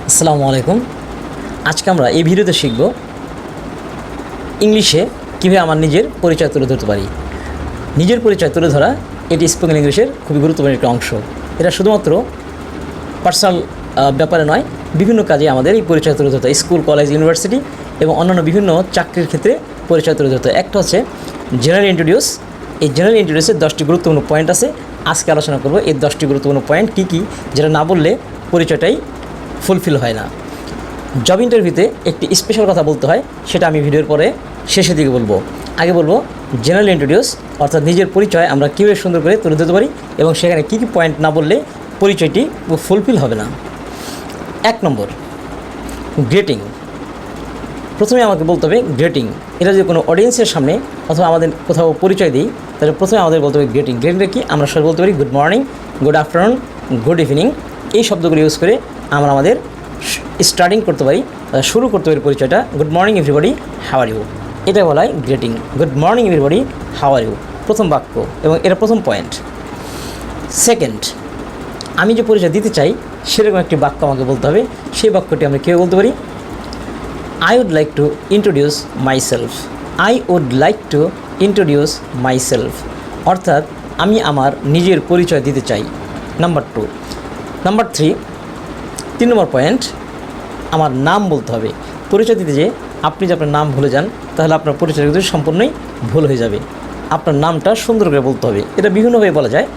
আসসালামু আলাইকুম। আজকে আমরা এই ভিডিওতে শিখব ইংলিশে কীভাবে আমার নিজের পরিচয় তুলে ধরতে পারি। নিজের পরিচয় তুলে ধরা এটি স্পোকেন ইংলিশের খুবই গুরুত্বপূর্ণ একটি অংশ। এটা শুধুমাত্র পার্সোনাল ব্যাপারে নয়, বিভিন্ন কাজে আমাদের এই পরিচয় তুলে ধরতে হয়। স্কুল, কলেজ, ইউনিভার্সিটি এবং অন্যান্য বিভিন্ন চাকরির ক্ষেত্রে পরিচয় তুলে ধরতে হয়। একটা হচ্ছে জেনারেল ইন্ট্রোডিউস। এই জেনারেল ইন্ট্রোডিউসের 10টি গুরুত্বপূর্ণ পয়েন্ট আছে। আজকে আলোচনা করব এই 10টি গুরুত্বপূর্ণ পয়েন্ট কী কী, যেটা না বললে পরিচয়টাই ফুলফিল হয় না। জব ইন্টারভিউতে একটি স্পেশাল কথা বলতে হয়, সেটা আমি ভিডিওর পরে শেষের দিকে বলবো। আগে বলবো জেনারেল ইন্ট্রোডিউস, অর্থাৎ নিজের পরিচয় আমরা কীভাবে সুন্দর করে তুলে ধরতে পারি এবং সেখানে কী কী পয়েন্ট না বললে পরিচয়টি ফুলফিল হবে না। 1 নম্বর, গ্রেটিং। প্রথমে আমাকে বলতে হবে গ্রেটিং। এটা যদি কোনো অডিয়েন্সের সামনে অথবা আমাদের কোথাও পরিচয় দিই, তাহলে প্রথমে আমাদের বলতে হবে গ্রেটিং। গ্রেটিংটা কি? আমরা সবাই বলতে পারি good morning, good afternoon, good evening. এই শব্দগুলো ইউজ করে আমরা আমাদের স্টার্টিং করতে পারি, শুরু করতে পারি পরিচয়টা। Good morning everybody, how are you. এটা বলা হয় greeting. Good morning everybody, how are you, প্রথম বাক্য এবং এটা প্রথম পয়েন্ট। সেকেন্ড, আমি যে পরিচয় দিতে চাই সেরকম একটি বাক্য আমাকে বলতে হবে। সেই বাক্যটি আমরা কীভাবে বলতে পারি? I would like to introduce myself. I would like to introduce myself. অর্থাৎ আমি আমার নিজের পরিচয় দিতে চাই। নাম্বার 2। নাম্বার 3 নম্বর পয়েন্ট, আমার নাম বলতে হবে। পরিচয় দিতে যে আপনি যে আপনার নাম ভুলে যান, তাহলে আপনার পরিচয় কিন্তু সম্পূর্ণই ভুল হয়ে যাবে। আপনার নামটা সুন্দর করে বলতে হবে। এটা বিভিন্নভাবে বলা যায়,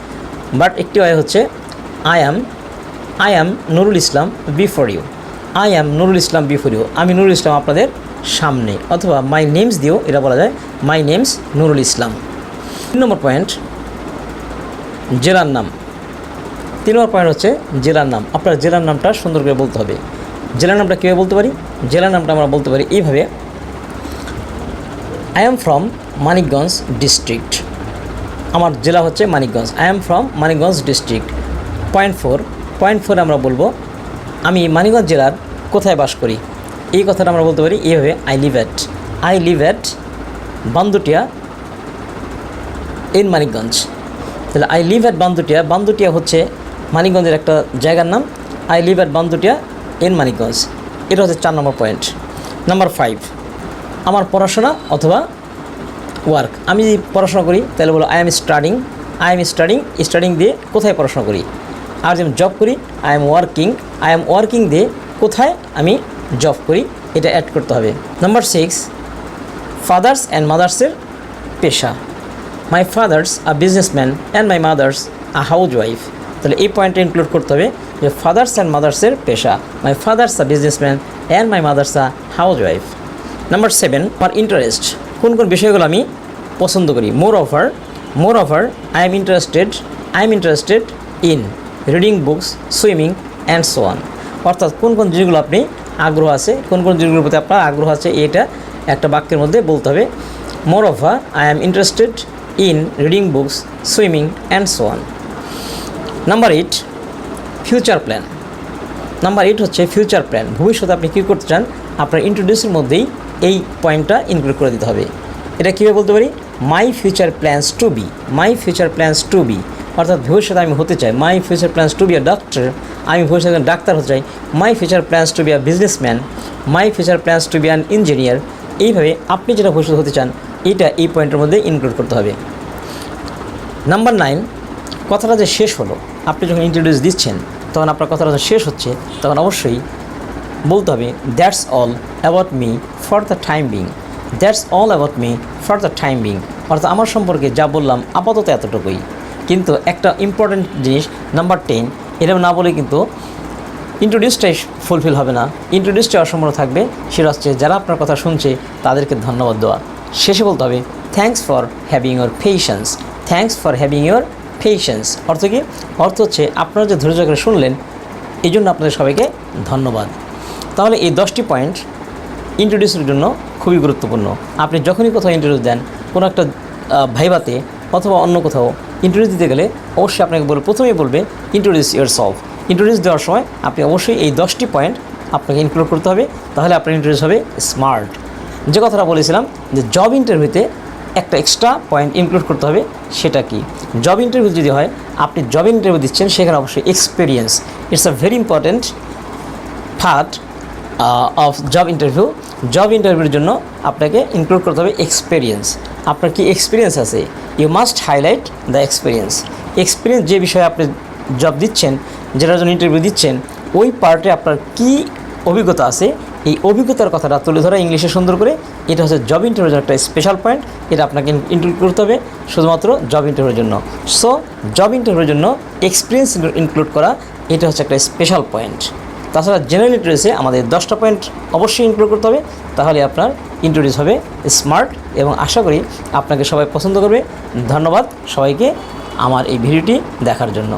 বাট একটি ওয়ে হচ্ছে I am Nurul Islam before you. I am Nurul Islam before you, আমি নুরুল ইসলাম আপনাদের সামনে। অথবা মাই নেমস দিয়েও এটা বলা যায়, my name's Nurul Islam. 3 number point, জেলার নাম। 3 নম্বর পয়েন্ট হচ্ছে জেলার নাম। আপনার জেলার নামটা সুন্দর করে বলতে হবে। জেলার নামটা কীভাবে বলতে পারি? জেলার নামটা আমরা বলতে পারি এইভাবে, I am from Manikganj district. আমার জেলা হচ্ছে Manikganj. I am from Manikganj district. Point 4 আমরা বলবো, আমি মানিকগঞ্জ জেলার কোথায় বাস করি। এই কথাটা আমরা বলতে পারি এইভাবে, I live at Bandutia in Manikganj. তাহলে I live at Bandutia. Bandutia হচ্ছে মানিকগঞ্জের একটা জায়গার নাম। I live at Bandutia in Manikganj. এটা হচ্ছে 4 নম্বর পয়েন্ট। নাম্বার 5, আমার পড়াশোনা অথবা ওয়ার্ক। আমি যদি পড়াশোনা করি তাহলে বলো আই এম স্টাডিং দিয়ে কোথায় পড়াশোনা করি। আর যেমন জব করি, আই এম ওয়ার্কিং দিয়ে কোথায় আমি জব করি, এটা অ্যাড করতে হবে। নাম্বার 6, ফাদার্স অ্যান্ড মাদার্সের পেশা। My father's a businessman and my mother's a house wife. তাহলে এই পয়েন্টটা ইনক্লুড করতে হবে যে ফাদার্স অ্যান্ড মাদার্সের পেশা। My father's a businessman and my mother's a house wife. Number 7, আমার ইন্টারেস্ট। কোন কোন বিষয়গুলো আমি পছন্দ করি। মোর over I am interested in reading books, swimming and so on. অর্থাৎ কোন কোন জিনিসগুলো আপনি আগ্রহ আছে, কোন কোন জিনিসগুলোর প্রতি আপনার আগ্রহ আছে, এটা একটা বাক্যের মধ্যে বলতে হবে। মোর over I am interested in reading books, swimming and so on. Number 8, future plan. Number 8 হচ্ছে ফিউচার প্ল্যান। ভবিষ্যতে আপনি কী করতে চান, আপনার ইন্ট্রোডিউসের মধ্যেই এই পয়েন্টটা ইনক্লুড করে দিতে হবে। এটা কীভাবে বলতে পারি? My future plans to be. অর্থাৎ ভবিষ্যতে আমি হতে চাই, my future plans to be a doctor. আমি ভবিষ্যতে ডাক্তার হতে চাই। My future plans to be a businessman. My future plans to be an engineer. এইভাবে আপনি যেটা ভবিষ্যতে হতে চান, এটা এই পয়েন্টের মধ্যে ইনক্লুড করতে হবে। নাম্বার 9, কথাটা যে শেষ হলো, আপনি যখন ইন্ট্রোডিউস দিচ্ছেন তখন আপনার কথাটা শেষ হচ্ছে, তখন অবশ্যই বলতে হবে that's all about me for the time being. অর্থাৎ আমার সম্পর্কে যা বললাম আপাতত এতটুকুই। কিন্তু একটা ইম্পর্ট্যান্ট জিনিস, নাম্বার 10, এটা না বলে কিন্তু ইন্ট্রোডিউসটাই ফুলফিল হবে না। ইন্ট্রোডিউসটা অসম্পূর্ণ থাকবে। সেটা হচ্ছে যারা আপনার কথা শুনছে তাদেরকে ধন্যবাদ দেওয়া। শেষে বলতে হবে thanks for having your patience. অর্থ কি? অর্থ হচ্ছে আপনারা যে ধৈর্য করে শুনলেন, এই জন্য আপনাদের সবাইকে ধন্যবাদ। তাহলে এই 10টি পয়েন্ট ইন্ট্রোডিউসের জন্য খুবই গুরুত্বপূর্ণ। আপনি যখনই কোথাও ইন্ট্রোডিউস দেন, কোনো একটা ভাইভাতে অথবা অন্য কোথাও ইন্ট্রোডিউস দিতে গেলে অবশ্যই আপনাকে প্রথমেই বলবে ইন্ট্রোডিউস ইয়োরসেলফ। ইন্ট্রোডিউস দেওয়ার সময় আপনি অবশ্যই এই 10টি পয়েন্ট আপনাকে ইনক্লুড করতে হবে, তাহলে আপনার ইন্ট্রোডিউস হবে স্মার্ট। যে কথাটা বলেছিলাম যে জব ইন্টারভিউতে একটা এক্সট্রা পয়েন্ট ইনক্লুড করতে হবে। সেটা কি? জব ইন্টারভিউ যদি হয়, আপনি জব ইন্টারভিউ দিচ্ছেন, সেখানে অবশ্যই experience, it's a very important part of job interview. Job ইন্টারভিউর জন্য আপনাকে ইনক্লুড করতে হবে এক্সপিরিয়েন্স। আপনার কি এক্সপিরিয়েন্স আছে? You must highlight the experience. Experience যে বিষয়ে আপনি জব দিচ্ছেন, যেটার জন্য ইন্টারভিউ দিচ্ছেন, ওই পার্টে আপনার কি অভিজ্ঞতা আছে, এই অভিজ্ঞতার কথাটা তুলে ধরা ইংলিশে সুন্দর করে। এটা হচ্ছে জব ইন্টারভিউর একটা স্পেশাল পয়েন্ট। এটা আপনাকে ইনক্লুড করতে হবে শুধুমাত্র জব ইন্টারভিউর জন্য। সো জব ইন্টারভিউর জন্য এক্সপিরিয়েন্স ইনক্লুড করা এটা হচ্ছে একটা স্পেশাল পয়েন্ট। তাছাড়া জেনারেল ইন্টারভিউসে আমাদের 10টা পয়েন্ট অবশ্যই ইনক্লুড করতে হবে, তাহলে আপনার ইন্টারভিউ হবে স্মার্ট, এবং আশা করি আপনাকে সবাই পছন্দ করবে। ধন্যবাদ সবাইকে আমার এই ভিডিওটি দেখার জন্য।